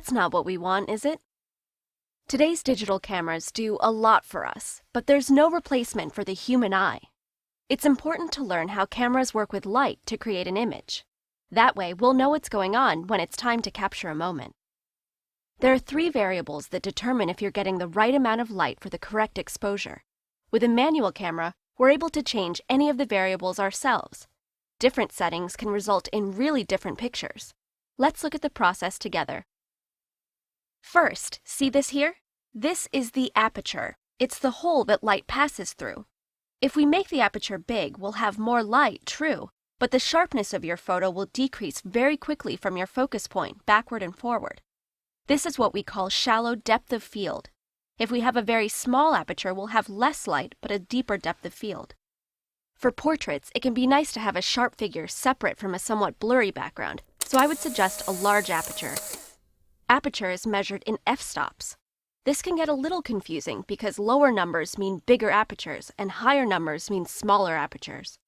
that's not what we want, is it? Today's digital cameras do a lot for us, but there's no replacement for the human eye. It's important to learn how cameras work with light to create an image. That way, we'll know what's going on when it's time to capture a moment. There are 3 variables that determine if you're getting the right amount of light for the correct exposure. With a manual camera, we're able to change any of the variables ourselves. Different settings can result in really different pictures. Let's look at the process together. First, see this here? This is the aperture. It's the hole that light passes through. If we make the aperture big, we'll have more light, true, but the sharpness of your photo will decrease very quickly from your focus point, backward and forward. This is what we call shallow depth of field. If we have a very small aperture, we'll have less light but a deeper depth of field. For portraits, it can be nice to have a sharp figure separate from a somewhat blurry background, so I would suggest a large aperture. Aperture is measured in f-stops. This can get a little confusing because lower numbers mean bigger apertures and higher numbers mean smaller apertures.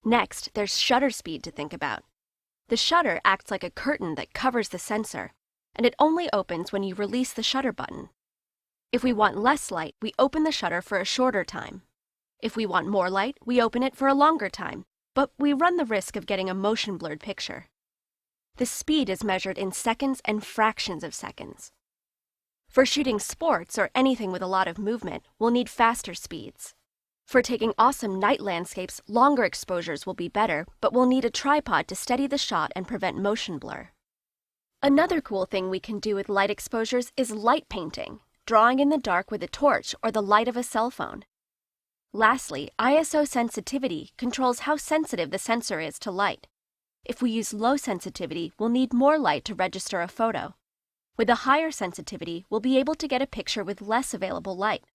Next, there's shutter speed to think about. The shutter acts like a curtain that covers the sensor, and it only opens when you release the shutter button. If we want less light, we open the shutter for a shorter time. If we want more light, we open it for a longer time, but we run the risk of getting a motion-blurred picture. The speed is measured in seconds and fractions of seconds. For shooting sports or anything with a lot of movement, we'll need faster speeds. For taking awesome night landscapes, longer exposures will be better, but we'll need a tripod to steady the shot and prevent motion blur. Another cool thing we can do with light exposures is light painting, drawing in the dark with a torch or the light of a cell phone. Lastly, ISO sensitivity controls how sensitive the sensor is to light. If we use low sensitivity, we'll need more light to register a photo. With a higher sensitivity, we'll be able to get a picture with less available light.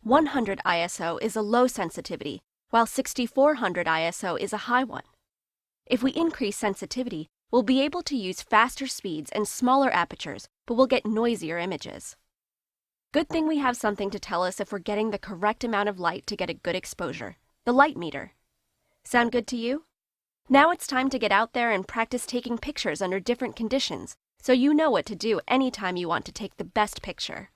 100 ISO is a low sensitivity, while 6400 ISO is a high one. If we increase sensitivity, we'll be able to use faster speeds and smaller apertures, but we'll get noisier images. Good thing we have something to tell us if we're getting the correct amount of light to get a good exposure, the light meter. Sound good to you? Now it's time to get out there and practice taking pictures under different conditions, so you know what to do anytime you want to take the best picture.